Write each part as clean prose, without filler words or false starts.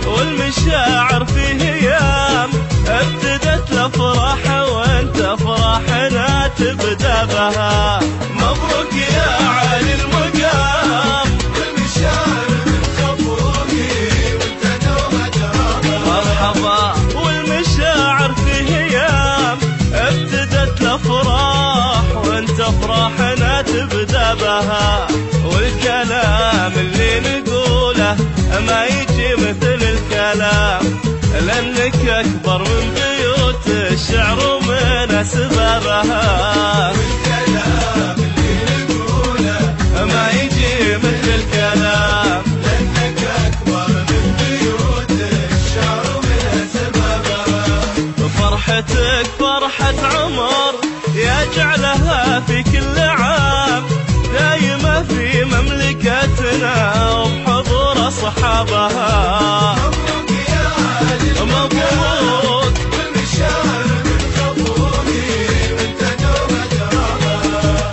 والمشاعر في هيام ابتدت الافراح وانت افراحنا تبدا بها. مبروك يا عالي المقام والمشاعر من خفوقي وانت دوم ترابها. مرحبا والمشاعر في هيام ابتدت الافراح وانت افراحنا تبدا بها. والكلام اللي نقوله ما يجي مثل الكلام لأنك أكبر من بيوت الشعر ومن أسبابها. والكلام اللي نقوله ما يجي مثل الكلام لأنك أكبر من بيوت الشعر ومن أسبابها. فرحتك فرحة عمر يجعلها في كل عام دايمة في مملكتنا وبحضور أصحابها. مبروك يا عالي مبروك والمشاعر من خفوقي وانت دوم ترابها.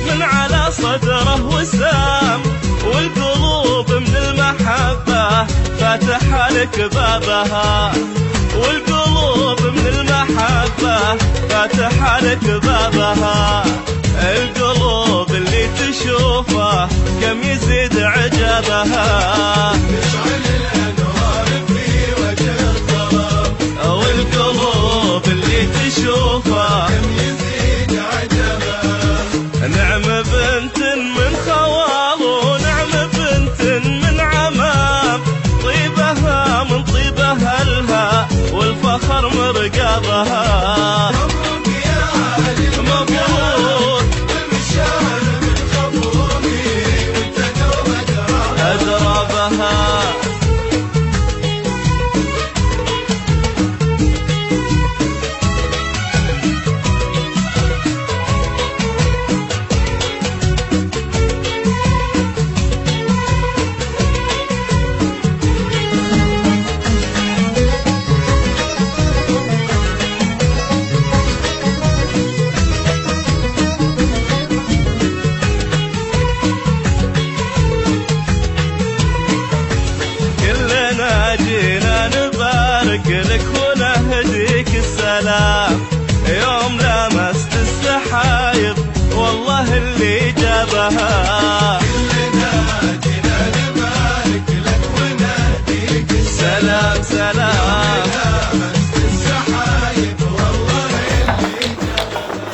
من على صدره وسام والقلوب من المحبة فاتحة لك بابها. والقلوب من المحبة فاتحة لك بابها. القلوب اللي تشوفه كم يزيد عجبها. تشعل الأنوار في وجه الظلام. والقلوب اللي تشوفه كم يزيد عجبها. نعم بنت من خوال ونعم بنت من عمام طيبها من طيب أهلها والفخر مرقبها. مبروك يا عالي مبروك والمشاعر بابها. كلنا جينا نبارك لك ونهديك سلام سلام مست السحايب والله اللي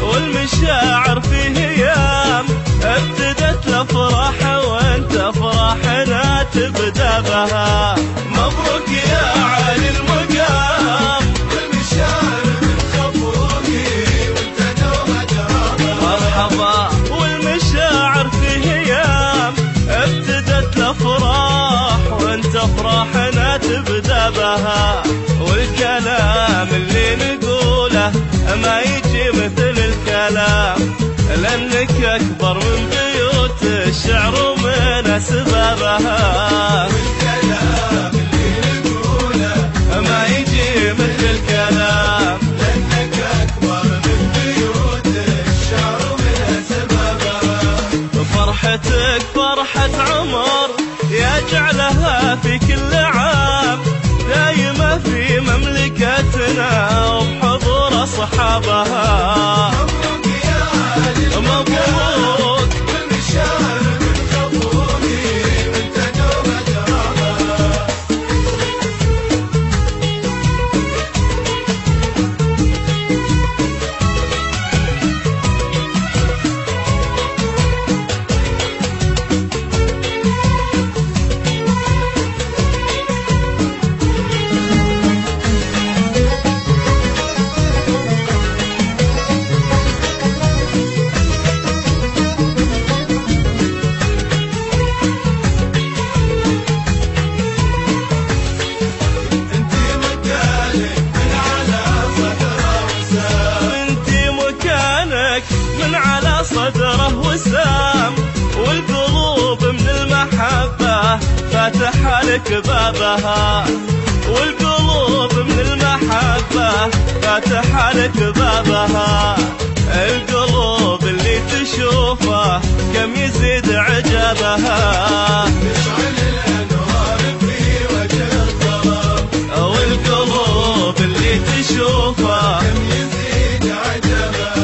والمشاعر فيه ايام ابتدت الافراح وانت افراحنا تبدا بها. مبروك يا عالي المقام والمشاعر من خفوقي وانت دوم اجرابها. مرحبا والمشاعر فيه ايام ابتدت الافراح وانت افراحنا تبدا بها. والكلام اللي نقوله ما يجي مثل الكلام لأنك أكبر من بيوت الشعر ومن أسبابها. والكلام اللي نقوله ما يجي مثل الكلام لأنك أكبر من بيوت الشعر ومن سببها. فرحتك فرحة عمر يجعلها في كل عام دايمة في مملكتنا وبحضور أصحابها. مبروك يا عالي مبروك والمشاعر من خفوقي وانت دوم اجرابها. من على صدره وسام والقلوب من المحبة فاتحة لك بابها. والقلوب من المحبة فاتحة لك بابها. القلوب اللي تشوفه كم يزيد عجبها. تشعل الانوار في وجه الظلام. والقلوب اللي تشوفه كم يزيد عجبها.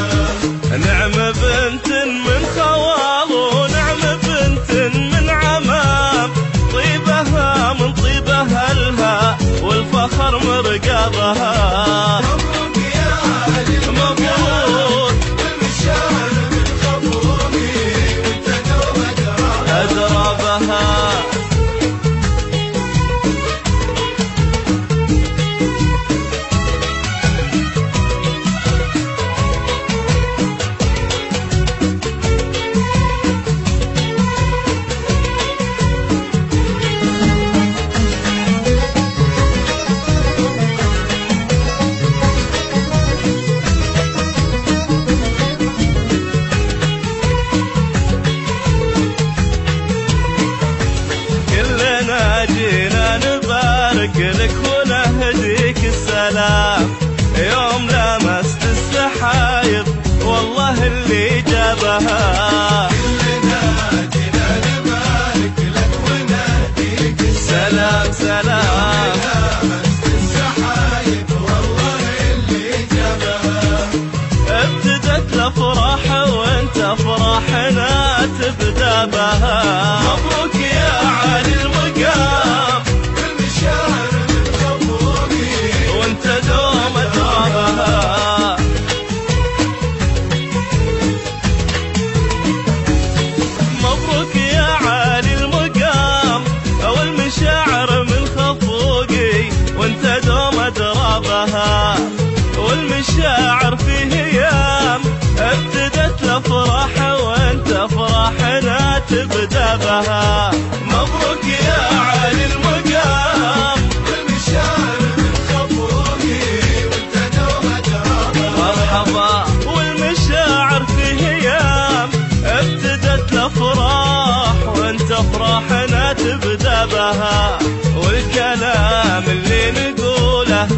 نعم بنت من خوال ونعم بنت من عمام طيبها من طيب أهلها والفخر مرقبها. مبروك يا عالي مبروك والمشاعر من خفوقي وانت دوم اجرابها. أدرابها. جينا نبارك لك ونهديك السلام، يوم لمست السحايب والله اللي جابها. كلنا جينا نبارك لك ونهديك سلام سلام لمست السحايب والله اللي جابها. ابتدت الافراح وانت افراحنا تبدا بها. مبروك يا علي المقام والمشاعر من خفوقي وانت دوم ادرابها. مبروك يا علي المقام والمشاعر من خفوقي وانت دوم ادرابها. والمشاعر فيه ايام ابتدت الافراح وانت افراحنا تبدا بها. مبروك يا علي المقام والمشاعر من خفوقي وانت دوم ادرابها. مرحبا. والمشاعر فيه ايام ابتدت الافراح وانت افراحنا تبدا بها. والكلام اللي نقوله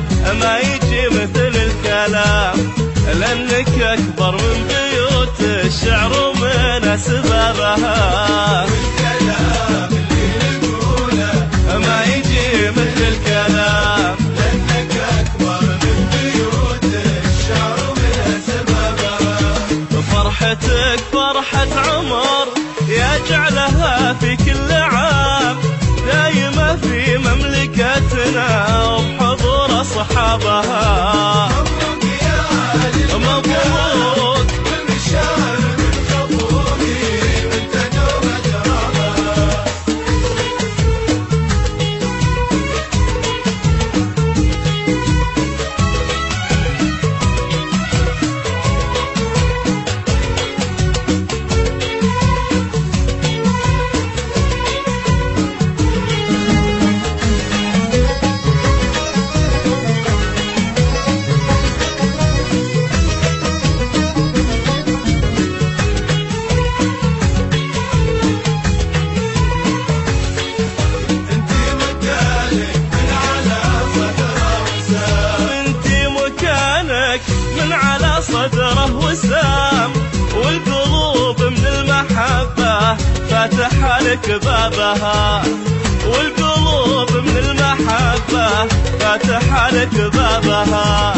ما يجي مثل الكلام، لانك اكبر من بيوت الشعر ومن اسبابها. الكلام اللي نقوله ما يجي مثل الكلام، لأنك أكبر من بيوت الشعر ومن سببها. فرحتك فرحة عمر يا جعلها في كل عام، دايمة في مملكتنا وبحضور أصحابها. مبروك يا علي مبروك. والمشاعر من خفوقي وانت دوم ادرابها. انتي مكانك من على صدره وسام. انتي مكانك من على صدره وسام، والقلوب من المحبة فاتحة لك بابها. والقلوب من المحبة فاتحة لك بابها.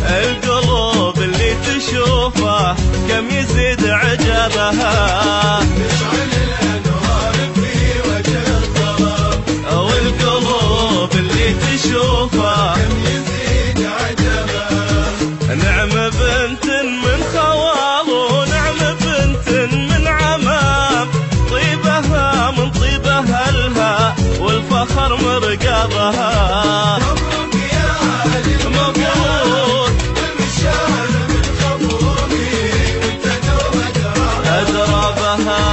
القلوب اللي تشوفه كم يزيد عجبها. تشعل الانوار في وجه الظلام. والقلوب اللي تشوفه كم يزيد عجبها. نعم بنت من خوال ونعم بنت من عمام، طيبها من طيب أهلها والفخر مرقبها. مبروك يا علي مبروك. والمشاعر من خفوقي وانت دوم ادرابها. أدربها.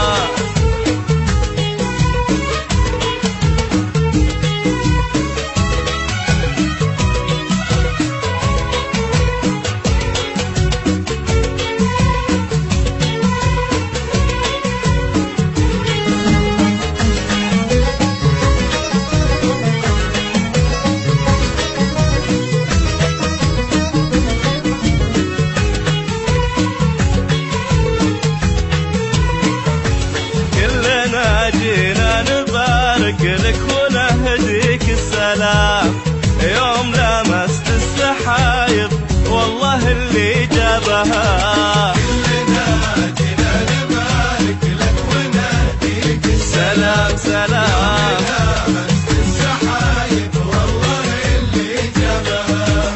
كلنا جينا نبارك لك ونهديك السلام، يوم لمست السحايب والله اللي جابها. كلنا جينا نبارك لك ونهديك سلام سلام لمست السحايب والله اللي جابها.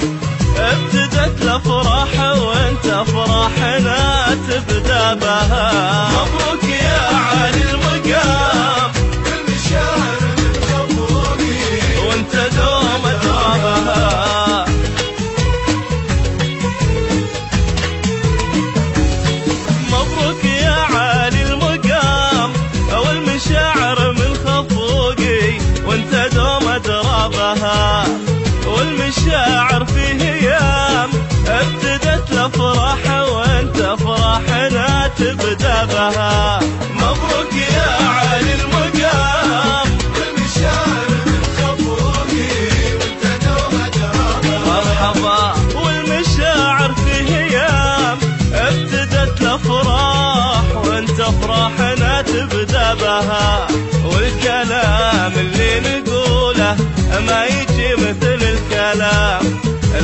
ابتدت الافراح وانت افراحنا تبدا بها. مبروك يا علي المقام والمشاعر من خفوقي وانت دوم ادرابها. مبروك يا علي المقام والمشاعر من خفوقي وانت دوم ادرابها. والمشاعر فيه ايام ابتدت الافراح وانت افراحنا تبدا بها. مبروك يا علي المقام والمشاعر ما يجي مثل الكلام،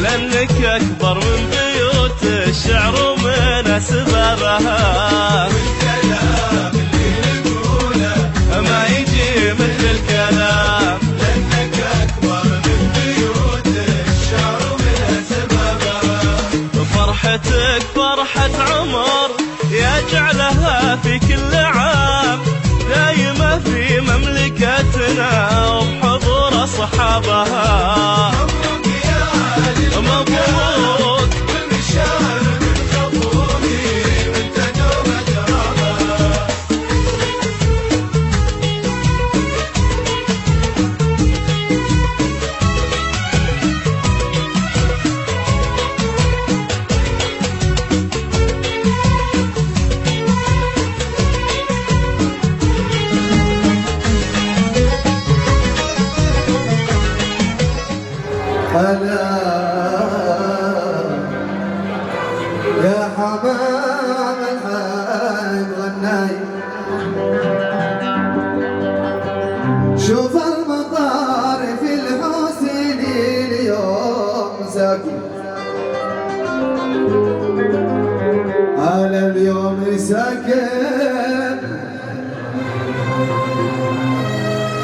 لأنك أكبر من بيوت الشعر ومن أسبابها. والكلام اللي نقوله ما يجي مثل الكلام، لأنك أكبر من بيوت الشعر ومن سببها. فرحتك فرحة عمر يجعلها في كل عام دايمة في مملكتنا وبحضور أصحابها. مبروك يا علي مبروك والمشاعر من خفوقي وانت دوم ترابها. ألا يا حمام الحي غناي، شوف المطار في الحسين اليوم ساكن، على اليوم ساكن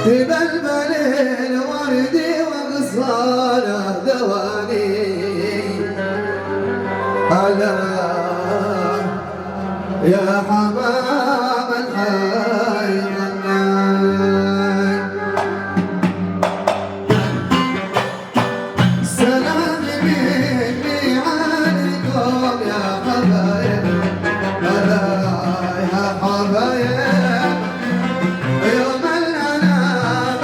تبلبل الورد وغصانه دواني. ألا يا حمام الحي غناي، سلام مني عليكم يا حبايب. ألا يا حبايب يوم الأنام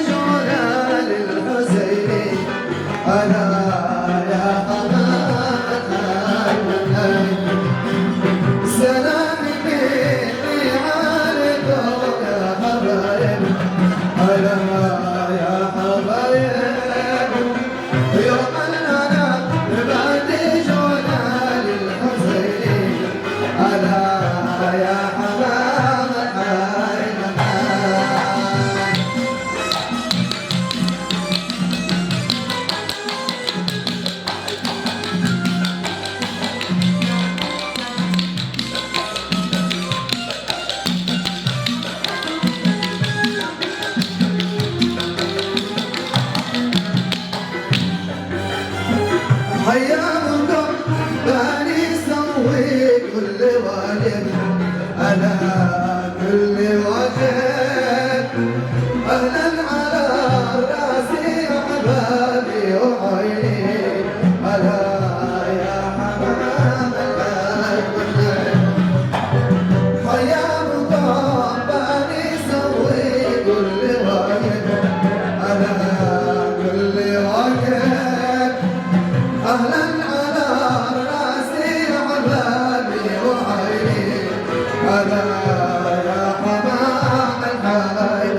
جونا للحسين. ألا يا حمام الحي سلام مني عليكم يا حبايب. ألا يا حبايب يوم الأنام جونا للحسين. ألا يا حمام الحي حياكم بني سوي كل واجب. ألا كل واجب أهلا على راسي أحبابي وعيني. ألا يا حمام الحي حياكم بني سوي كل واجب. ألا كل واجب أهلا على راسي أحبابي وعيني. ألا يا حمام الحي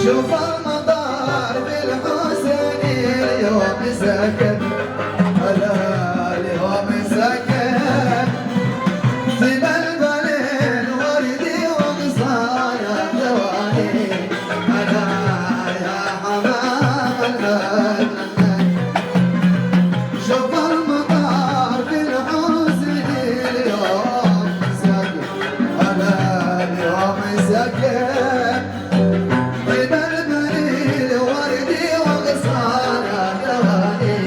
شوف المطار بالحسين اليوم ساكن. ألا اليوم ساكن تبلبل الورد وغصانه دواني. ألا يا حمام الحي شوف المطار بالحسين اليوم ساكن. ألا اليوم ساكن تبلبل الورد وغصانه دواني.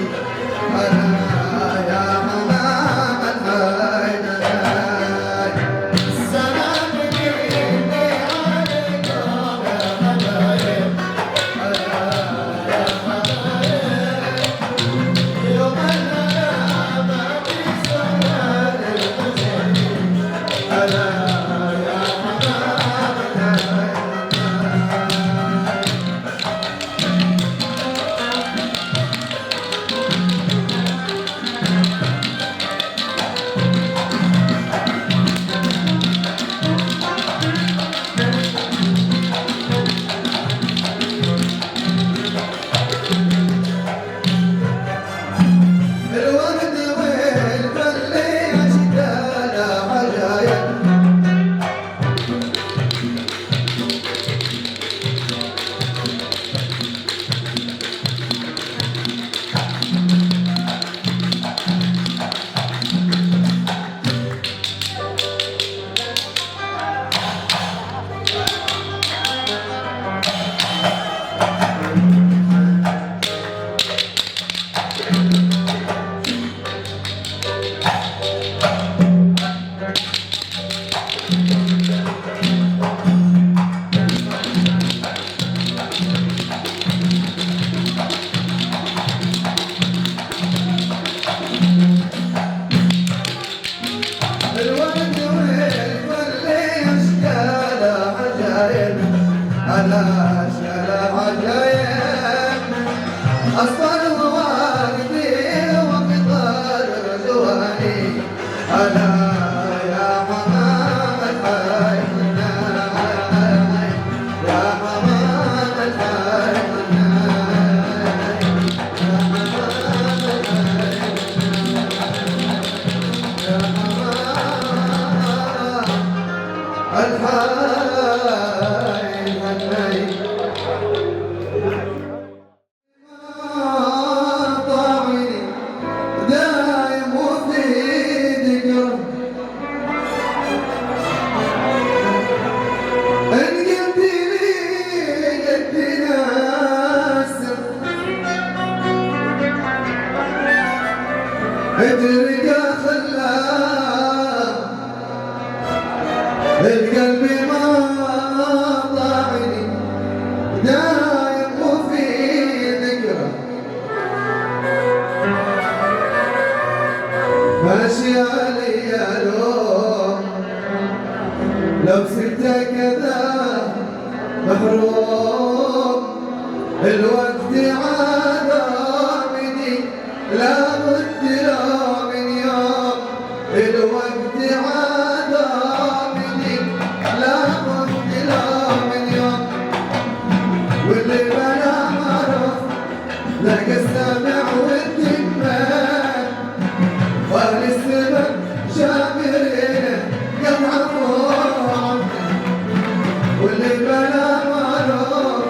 أصفر والدي وقطار رجواني ألا يا حمام الحي مناي يا حمام الحي مناي يا حمام الحي يا حمام الحي مناي اترقى خلاه القلب ما ضاعني دايم وفي ذكره ماشي علي لو سبت كذا محروم الوقت عاد مني لا بد له من يوم الوقت عاد مني لا بد له من يوم واللي بلا معرف لقى السمع والدماء واهل السبب شامرين يضعفون واللي بلا معرف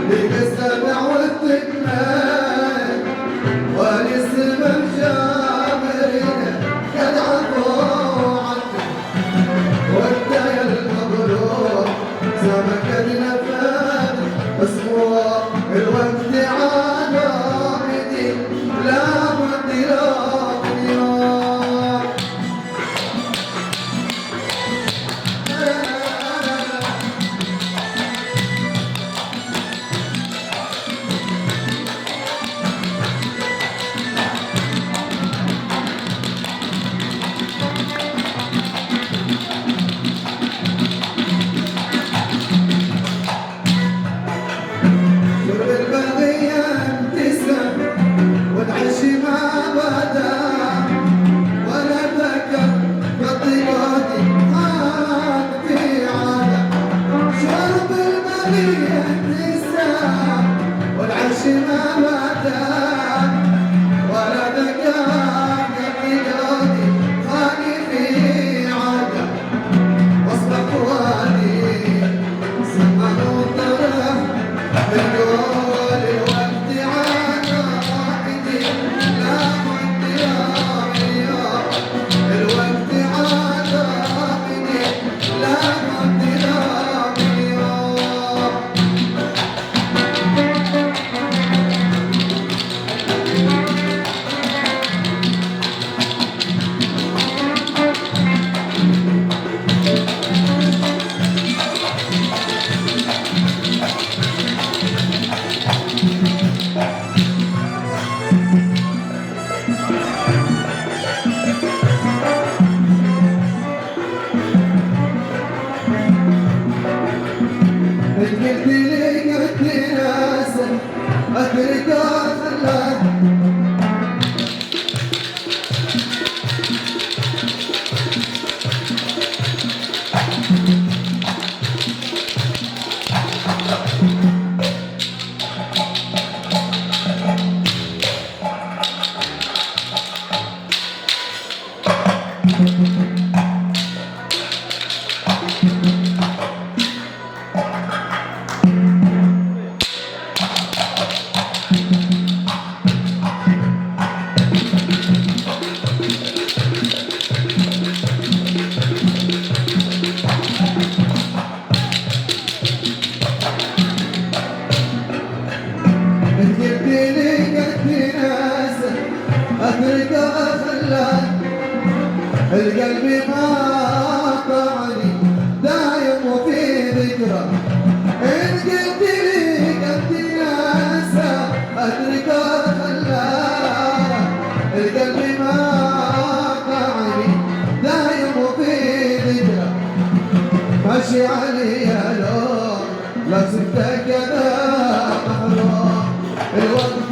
لقى السمع والدماء واهل السبب شامرين يضعفون وانت يا المبروك سمك النفاذ مسموع الوقت عاد مني لا بد له من يوم شرب البغية ابتسم والعشي ما بدا ولا ذكر قطيعتي خان في عادة شرب البغية ابتسم والعشي ما بدا ولا ذكر قطيعتي خان في عادة وصل اخواني سمعوا طرح القول الوقت عاد راحتي لا بد له من يوم الوقت عاد راحتي لا بد له من يوم قلت لي قلت ناسا اترك خلاك القلب ما طعني دايم وفي ذكرى إن قلت لي قلت ناسا أدرك خلاك القلب ما طعني دايم وفي ذكرى ماشي علي لو سبتك كذا محروم الوقت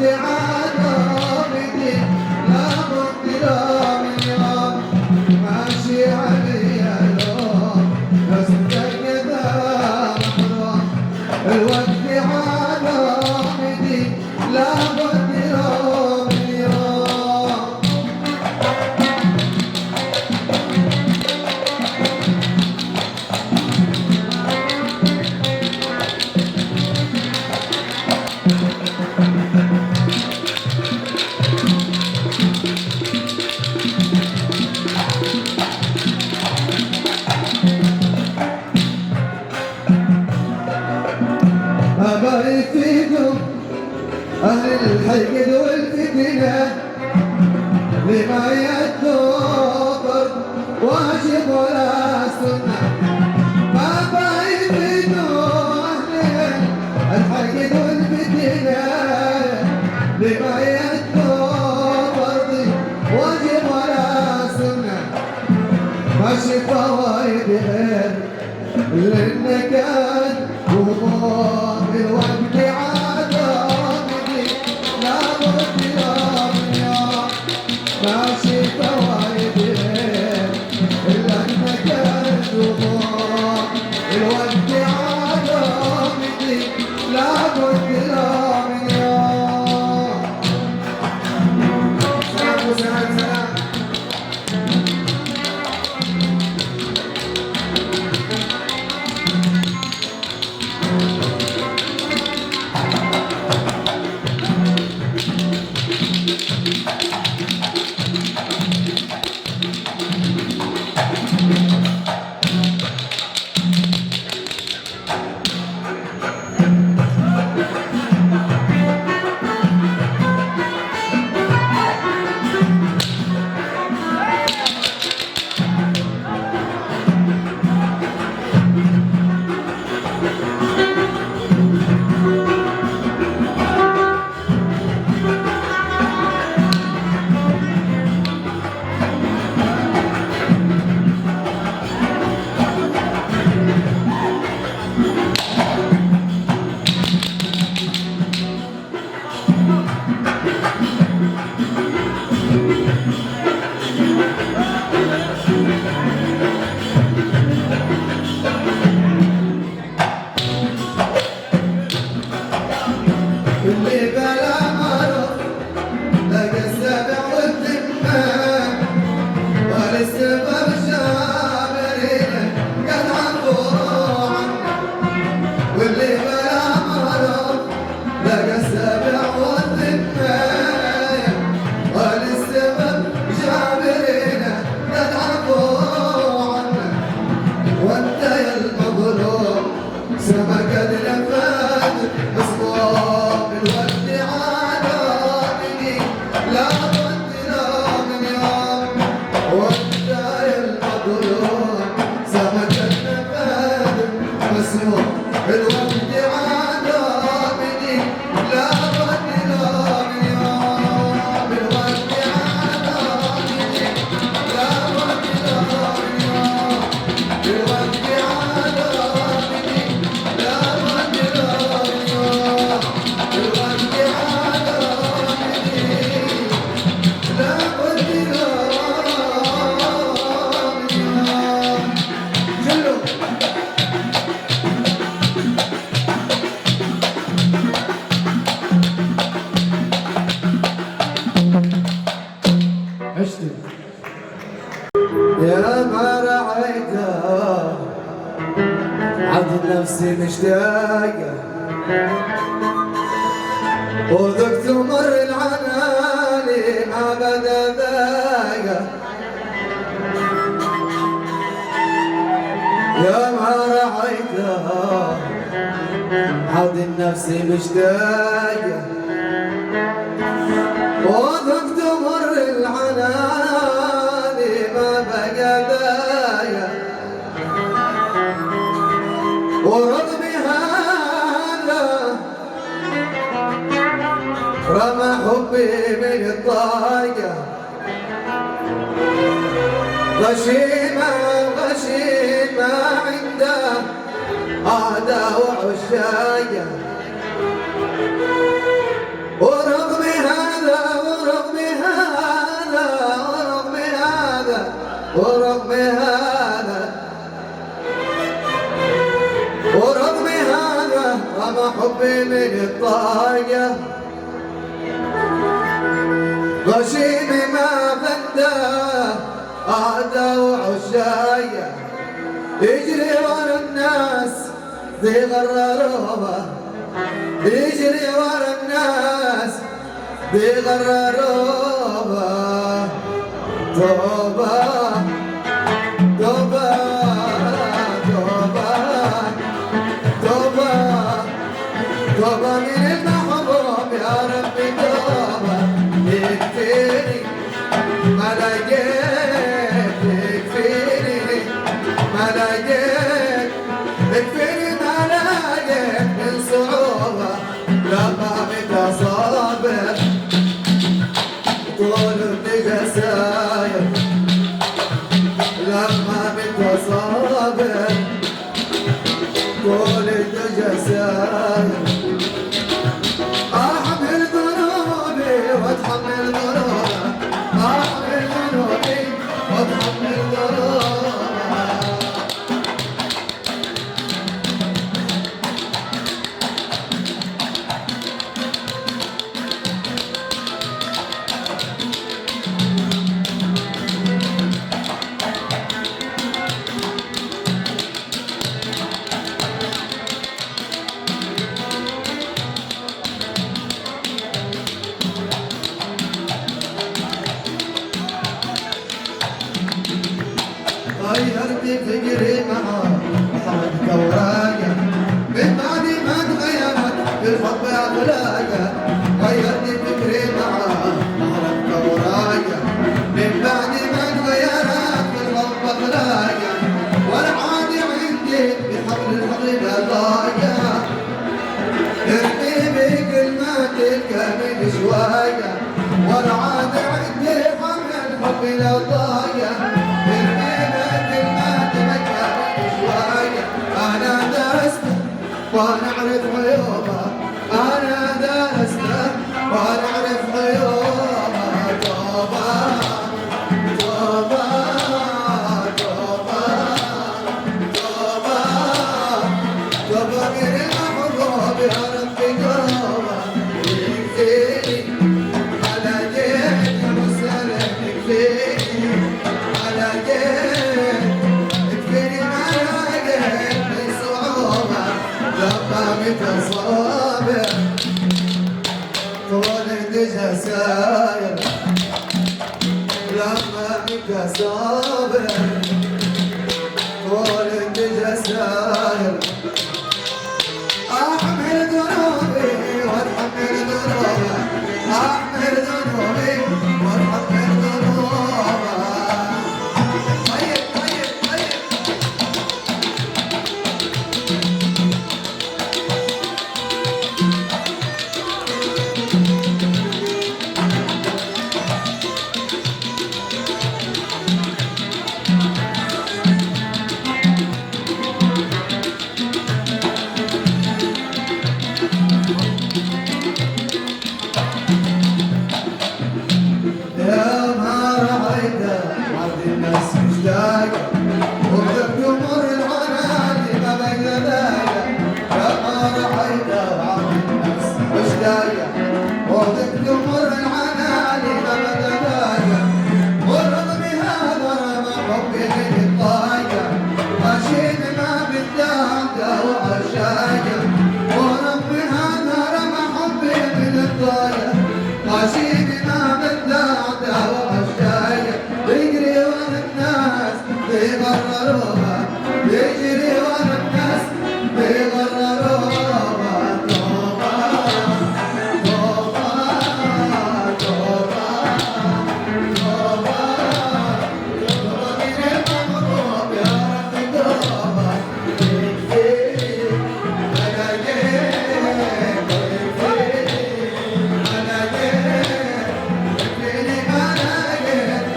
لابد يوم يوم. أبارك فيكم أهل الحقد والفتنة لما يتوفر واجب ولا سنة. أبارك فيكم أهل الحقد والفتنة لما يتوفر واجب ولا سنة. ماشي فوايد غير للنكد وضوء الوقت عاداتي لابد يوم يوم. ماشي فوايد إلا النكد وضوء الوقت عاداتي لابد يوم يوم. سلام وسلام سلام. اللي بلا مرض لقى السبع والثمان والسبب شابرين قد عفوا عنه. واللي بلا مرض لقى السبع والثمان والسبب شابرين قد عفوا عنه. وانت يا المظلوم سمك النفاذ مصبوب الوقت عاداتي لابد يوم يوم. وانت يا المظلوم سمك النفاذ مسموم الوقت عاداتي لابد يوم يوم. الوقت عاداتي لابد يوم يوم. الوقت عاداتي لابد يوم يوم. الوقت عاداتي لابد يوم يوم. جلو عشتي يا ما رعيته عبد نفسي مشتاقة وذقت مر العناني ما بدا ذاقة. يا ما رعيته عبد نفسي مشتاقة وذقت مر العناني ما بقى ذاقة. ورغم هذا رمى حبي من الطاقة. غشيمة غشيمة عنده عادة وعشاقة. ورغم هذا ورغم هذا ورغم هذا ورغم هذا ورغم هذا رمى حبي من الطاقة. غشيمي ما بده عادة وعشاية يجري ورا الناس بيغرروها يجري ورا الناس بيغرروها توبة توبة توبة توبة توبة من المحبوب يا ربي توبة يكفيني ما لقيت يكفيني ما لقيت يكفيني ما لقيت من صعوبة لما متصابر طول النجساير لما متصابر طول النجساير أحمل ذنوبي وأتحمل ذنوبي أحمل ذنوبي وأتحمل ذنوبي غيرت فكري معاك حركت اوراقه من بعد ما تغيرت بالحب اخلاقه غيرت فكري معاك حركت اوراقه من بعد ما تغيرت بالحب اخلاقه والعادي عندي بحبل الحقيقه ضايقه ارمي بكلمات الكامل شويه والعادي عندي حمل الحب لو ضايقه أنا درست وأنا أعرف عيوبها أنا درست وأنا أعرف عيوبها توبة توبة توبة توبة توبة من المحبوب يا ربي توبة يكفيني على جيت مسألة يكفيني على جيت يكفيني لما متصابر طول النجساير لما متصابر طول النجساير أحمل ذنوبي وأتحمل ذنوبي أحمل ذنوبي وأتحمل ذنوبي طيب طيب طيب عشيني ما بدلعته وعشاية يجري ورا الناس بيغرروها يجري ورا الناس بيغرروها توبة توبة توبة توبة توبة من المغضوب يا رب توبة يكفيني أنا جيت أنا جيت يكفيني أنا جيت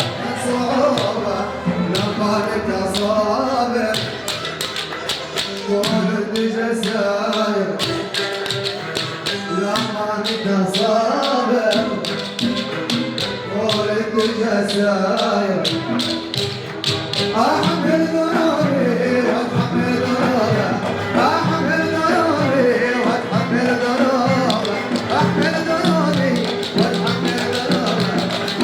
صعوبة لما متصابر طول النجساير لما متصابر طول النجساير أحمل ذنوبي وأتحمل ذنوبي أحمل ذنوبي وأتحمل ذنوبي أحمل ذنوبي وأتحمل ذنوبي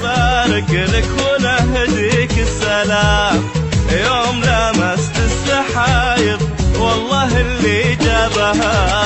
بارك لك ونهديك السلام يوم لمست السحايب والله اللي جابها